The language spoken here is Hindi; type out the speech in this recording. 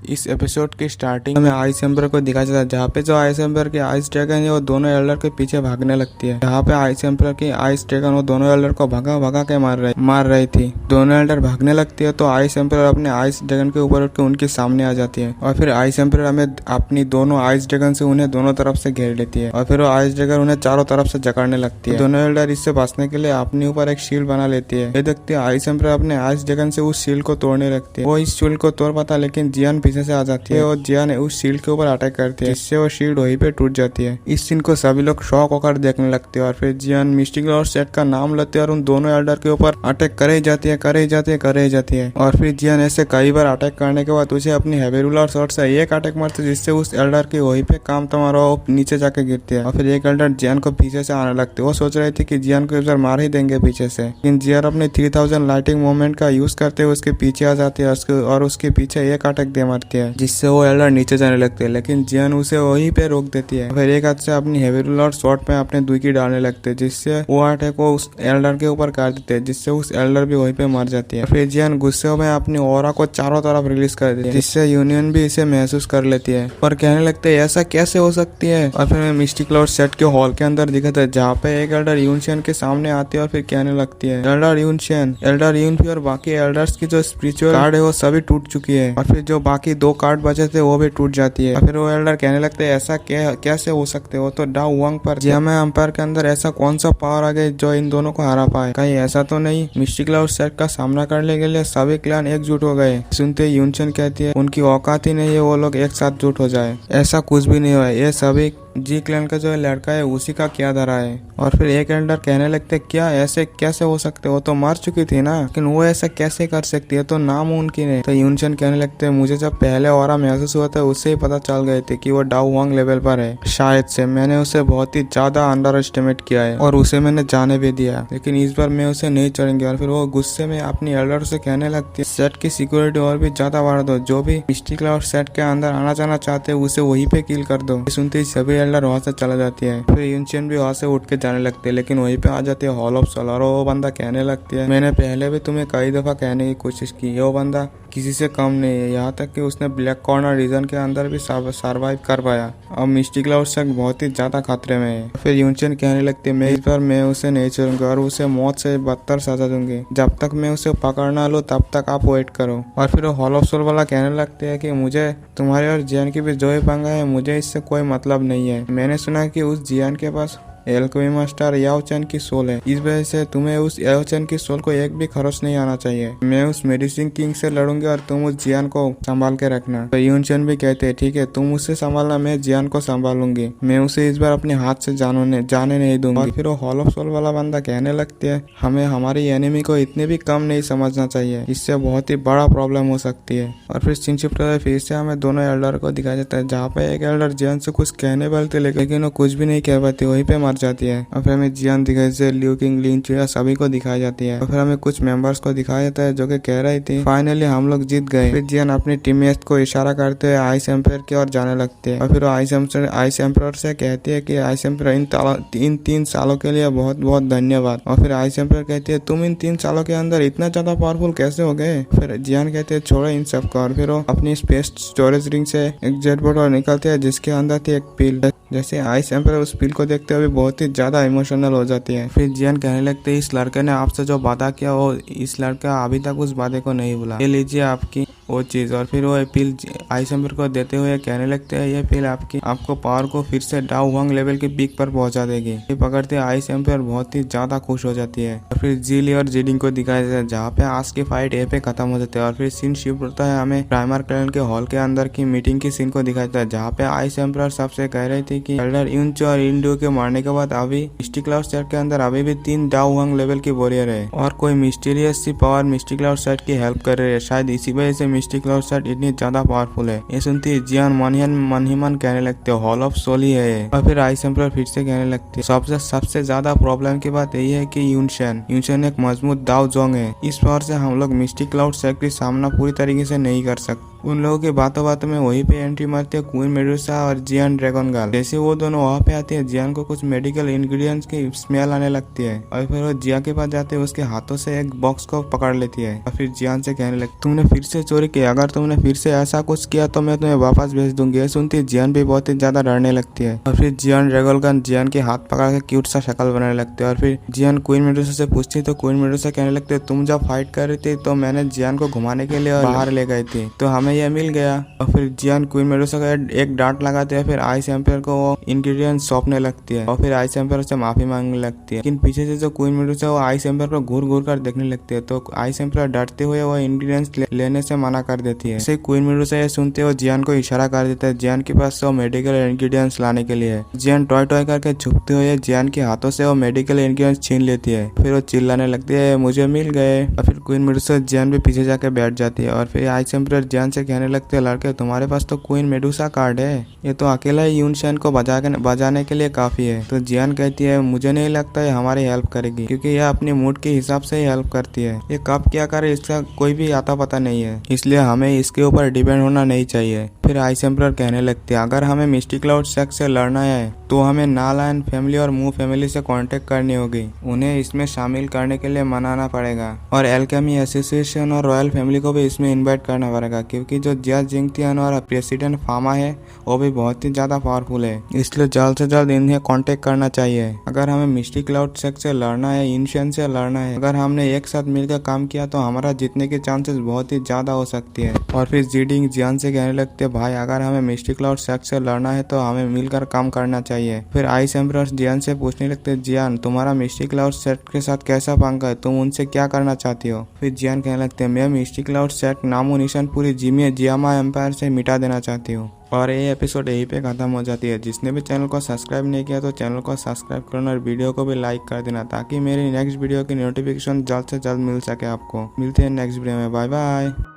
इस एपिसोड की स्टार्टिंग में आइस एम्पर को दिखाया जाता है, जहाँ पे जो आइस एम्पर की आइस ड्रैगन है वो दोनों एल्डर के पीछे भागने लगती है। जहाँ पे आइस एम्पर की आइस ड्रैगन वो दोनों एल्डर को भगा भगा के मार रही थी। दोनों एल्डर भागने लगती है तो आइस एम्पर अपने आइस ड्रैगन के ऊपर उठ के उनके सामने आ जाती है और फिर आइस एम्पर हमें अपनी दोनों आइस ड्रैगन से उन्हें दोनों तरफ से घेर लेती है और फिर वो आइस ड्रैगन उन्हें चारों तरफ से जकड़ने लगती है। दोनों एल्डर इससे बचने के लिए अपने ऊपर एक शील्ड बना लेती है। ये देखते हैं आइस एम्पर अपने आइस ड्रैगन से उस शील्ड को तोड़ने लगती है। वो इस शील्ड को तोड़ पाता लेकिन जियान पीछे से आ जाती है और जियान उस शील्ड के ऊपर अटैक करती है, जिससे वो शील्ड वहीं पे टूट जाती है। इस सीन को सभी लोग शॉक होकर देखने लगते हैं और फिर जियान मिस्टिक और सेट का नाम लेते हैं और उन दोनों एल्डर के ऊपर अटैक करे जाती है और फिर जियान ऐसे कई बार अटैक करने के बाद उसे अपनी हैवी रूलर शॉट से एक अटैक मारते है, जिससे उस एल्डर की वहीं पे काम तमारा नीचे जाके गिरती है और फिर एक एल्डर जियान को पीछे से आने लगते। वो सोच रहे थे कि जियान को इधर मार ही देंगे पीछे से, लेकिन जियान अपने 3000 लाइटिंग मूवमेंट का यूज करते हुए उसके पीछे आ जाती है और उसके पीछे एक अटैक दे मारती है, जिससे वो एल्डर नीचे जाने लगते हैं, लेकिन जियान उसे वहीं पे रोक देती है। फिर एक हाथ से अपनी हेवी रूलर शॉट में अपने दुकी डालने लगते हैं, जिससे वो अटैक को उस एल्डर के ऊपर कर देते हैं, जिससे उस एल्डर भी वहीं पे मर जाती है। फिर जियान गुस्से में अपनी ऑरा को चारों तरफ रिलीज कर देती है, जिससे यूनियन भी इसे महसूस कर लेती है और कहने लगते हैं ऐसा कैसे हो सकती है। और फिर मिस्टिक लॉर्ड सेट के हॉल के अंदर दिखाता है, जहाँ पे एक एल्डर यूनशियन के सामने आती है और फिर कहने लगती है एल्डर यूनफी और बाकी एल्डर्स की जो स्पिरिचुअल कार्ड है वो सभी टूट चुकी है और फिर जो बाकी 2 कार्ड बचे थे वो भी टूट जाती है। फिर वो एल्डर कहने लगते हैं ऐसा कैसे हो सकते हो, तो डाउ वांग पर जियामे अंपायर के अंदर ऐसा कौन सा पावर आ गया जो इन दोनों को हरा पाए, कहीं ऐसा तो नहीं मिस्टिक लॉर्ड सेट का सामना करने के लिए सभी क्लैन एकजुट हो गए। सुनते यूनशियन कहती है उनकी औकात ही नहीं है वो लोग एक साथ जुट हो जाए, ऐसा कुछ भी नहीं हुआ, ये सभी जी क्लैन का जो लड़का है उसी का क्या धरा है। और फिर एक एल्डर कहने लगते क्या ऐसे कैसे हो सकते, वो तो मर चुकी थी ना, लेकिन वो ऐसा कैसे कर सकती है, तो नामुमकिन है। तो यूनशन कहने लगते मुझे जब पहले ऑरा महसूस हुआ था उससे ही पता चल गए थे कि वो डाउ वांग लेवल पर है, शायद से मैंने उसे बहुत ही ज्यादा अंडर एस्टिमेट किया है और उसे मैंने जाने भी दिया, लेकिन इस बार मैं उसे नहीं चढ़ेंगे। और फिर वो गुस्से में अपनी एल्डर से कहने लगती है सेट की सिक्योरिटी और भी ज्यादा बढ़ा दो, जो भी मिस्टिक लॉर्ड सेट के अंदर आना जाना चाहते हैं उसे वहीं पे किल कर दो। सुनते ही सभी एल्डर वहां से चला जाती है। फिर यूनशियन भी वहां से उठ के जाने लगते हैं, लेकिन वहीं पे आ जाती है हॉल ऑफ सोल और वो बंदा कहने लगती है मैंने पहले भी तुम्हें कई दफा कहने की कोशिश की, वो बंदा किसी से कम नहीं है, यहाँ तक कि उसने ब्लैक कॉर्नर रीजन के अंदर भी सर्वाइव कर पाया। अब मिस्टिक लॉर्ड सेट बहुत ही ज्यादा खतरे में है। फिर यूनशियन कहने लगती है इस बार मैं उसे नहीं छोड़ूंगा और उसे मौत से बदतर सजा दूंगी, जब तक मैं उसे पकड़ना लूं तब तक आप वेट करो। और फिर वो हॉल ऑफ सोल वाला कहने लगते है कि मुझे तुम्हारे और जियान की भी जो ही पंगा है मुझे इससे कोई मतलब नहीं है, मैंने सुना कि उस जियान के पास एल्केमी मास्टर याओ चैन की सोल है, इस वजह से तुम्हें उस याओ चैन की सोल को एक भी खरोच नहीं आना चाहिए। मैं उस मेडिसिन किंग से लड़ूंगी और तुम उस जियान को संभाल के रखना। तो यूनशन भी कहते हैं ठीक है तुम उससे संभालना, मैं जियान को संभालूंगी, मैं उसे इस बार अपने हाथ से जाने नहीं दूंगी। और फिर वो हॉल ऑफ सोल वाला बंदा कहने लगते है हमें हमारी एनिमी को इतने भी कम नहीं समझना चाहिए, इससे बहुत ही बड़ा प्रॉब्लम हो सकती है। और फिर फिर से हमें दोनों एल्डर को दिखाया जाता है, जहाँ पे एक एल्डर जियान से कुछ कहने वाले थे लेकिन वो कुछ भी नहीं कह पाती, वहीं पे जाती है। और फिर हमें जियान दिखाई से लिu किंग लिन चुया सभी को दिखाई जाती है। और फिर हमें कुछ मेंबर्स को दिखाया जाता है जो कि कह रही थी फाइनली हम लोग जीत गए। फिर जियान अपनी टीममेट्स को इशारा करते हुए आइस एम्पायर की ओर जाने लगते हैं और फिर आइस एम्पायर से कहती है कि आइस एम्पायर इन 3 सालों के लिए बहुत बहुत धन्यवाद। और फिर आइस एम्पायर कहती है तुम इन 3 सालों के अंदर इतना ज्यादा पावरफुल कैसे हो गए। फिर जियान कहते हैं छोड़ो इन सब को। और फिर वो अपनी स्पेस स्टोरेज रिंग से एक जेट बोट और निकलते हैं जिसके अंदर थी एक पिल। जैसे आइस एम्पायर उस पिल को देखते हुए बहुत ही ज्यादा इमोशनल हो जाती है। फिर जियान कहने लगते हैं इस लड़के ने आपसे जो वादा किया वो इस लड़का अभी तक उस वादे को नहीं भूला, ये लीजिए आपकी वो चीज। और फिर वो पिल आइस एम्पायर को देते हुए कहने लगते हैं ये पिल आपको पावर को फिर से डाउ वांग लेवल के पीक पर पहुंचा देगी। ये पकड़ते आइस एम्पायर बहुत ही ज्यादा खुश हो जाती है। और फिर जीली और जीडिंग को दिखाया जाता है, जहाँ पे आज की फाइट ए पे खत्म हो जाती है। और फिर सीन शिफ्ट होता है, हमें प्राइमर क्लैन के हॉल के अंदर की मीटिंग की सीन को दिखाया जाता है, जहाँ पे आइस एम्पायर सबसे कह रही थी कि एल्डर यूनचो और इंडो के मारने के बाद अभी मिस्टिक लॉर्ड सेट के अंदर अभी भी 3 डाउ वांग लेवल की वॉरियर है और कोई मिस्टीरियस सी पावर मिस्टिक लॉर्ड सेट की हेल्प कर रही है, शायद इसी वजह से मिस्टिक लॉर्ड सेट इतनी ज्यादा पावरफुल है। ये सुनती है जियान मन ही मन कहने लगते हो हॉल ऑफ सोल ही है। और फिर आइस एम्पायर फिर से कहने लगती है सबसे ज्यादा प्रॉब्लम की बात यही है कि यूनशन एक मजबूत दाव जोंग है, इस पावर से हम लोग मिस्टिक लॉर्ड सेट की सामना पूरी तरीके से नहीं कर सकते। उन लोगों की बातों में वहीं पे एंट्री मारती है क्वीन मेडुसा और जियान ड्रैगन गर्ल। जैसे वो दोनों वहाँ पे आती है, जियान को कुछ मेडिकल इंग्रेडिएंट्स की स्मेल आने लगती है और फिर वो जिया के पास जाते है, उसके हाथों से एक बॉक्स को पकड़ लेती है और फिर जियान से कहने लगती तुमने फिर से चोरी किया, अगर तुमने फिर से ऐसा कुछ किया तो मैं तुम्हें वापस भेज दूंगी। ये सुनती जियान भी बहुत ही ज्यादा डरने लगती है और फिर जियान ड्रैगन गर्ल जियान के हाथ पकड़ के क्यूट सा शक्ल बनाने लगती है और फिर जियान क्वीन मेडुसा से पूछती तो क्वीन मेडुसा कहने लगती है तुम जब फाइट कर रही थी तो मैंने जियान को घुमाने के लिए बाहर ले गई थी तो हमें यह मिल गया। और फिर जियान क्वीन मेडुसा का एक डांट लगाते हैं, फिर आइस एम्पायर को वो इंग्रेडिएंट सौंपने लगती है और फिर आइस एम्पायर से माफी मांगने लगती है। लेकिन पीछे से जो क्वीन मेडुसा वो आइस एम्पायर को घूर घूर कर देखने लगती है तो आइस एम्पायर डरते हुए वो इंग्रेडिएंट्स लेने से मना कर देती है। इसे क्वीन मेडुसा ये सुनते हुए जियान को इशारा कर देता है जियान के पास वो मेडिकल इंग्रेडिएंट्स लाने के लिए। जियान टॉय टॉय करके छुपते हुए जियान के हाथों से वो मेडिकल इंग्रेडिएंट्स छीन लेती है, फिर वो चिल्लाने लगती है मुझे मिल गए। और फिर क्वीन मेडुसा जियान भी पीछे जाके बैठ जाती है और फिर आइस एम्पायर जियान से कहने लगते है लड़के तुम्हारे पास तो क्वीन मेडुसा कार्ड है, ये तो अकेला ही यूनशैन को बजाने के लिए काफी है। तो जियान कहती है मुझे नहीं लगता है हमारी हेल्प करेगी क्योंकि यह अपनी मूड के हिसाब से ही हेल्प करती है, ये कब क्या करे इसका कोई भी आता पता नहीं है, इसलिए हमें इसके ऊपर डिपेंड होना नहीं चाहिए। फिर आइस एम्पायर कहने लगती है अगर हमें मिस्टी क्लाउड सेक्स से लड़ना है तो हमें नालायन फैमिली और मू फैमिली से कांटेक्ट करनी होगी, उन्हें इसमें शामिल करने के लिए मनाना पड़ेगा और एल्केमी एसोसिएशन और रॉयल फैमिली को भी इसमें इनवाइट करना पड़ेगा क्योंकि जो जिया जिंगतियान और प्रेसिडेंट फामा है वो भी बहुत ही ज्यादा पावरफुल है, इसलिए जल्द से जल्द इन्हें कांटेक्ट करना चाहिए। अगर हमें मिस्टी क्लाउड सेक्स से लड़ना है, इनशेन से लड़ना है, अगर हमने एक साथ मिलकर काम किया तो हमारा जीतने के चांसेस बहुत ही ज्यादा हो सकती है। और फिर जीडिंग जियान से कहने लगते भाई अगर हमें मिस्टी क्लाउड सेक्स से लड़ना है तो हमें मिलकर काम करना चाहिए। फिर आइस एम्पायर जियान से पूछने लगते जियान तुम्हारा मिस्टी क्लाउड सेट के साथ कैसा पंगा है, तुम उनसे क्या करना चाहती हो। फिर जियान कहने लगते मैं मिस्टी क्लाउड सेट नामो निशान पूरी जियामा एम्पायर से मिटा देना चाहती हूँ। और ये एपिसोड यहीं पे खत्म हो जाती है। जिसने भी चैनल को सब्सक्राइब नहीं किया तो चैनल को सब्सक्राइब करना और वीडियो को भी लाइक कर देना ताकि मेरी नेक्स्ट वीडियो की नोटिफिकेशन जल्द से जल्द मिल सके आपको। मिलते हैं नेक्स्ट वीडियो में, बाय बाय।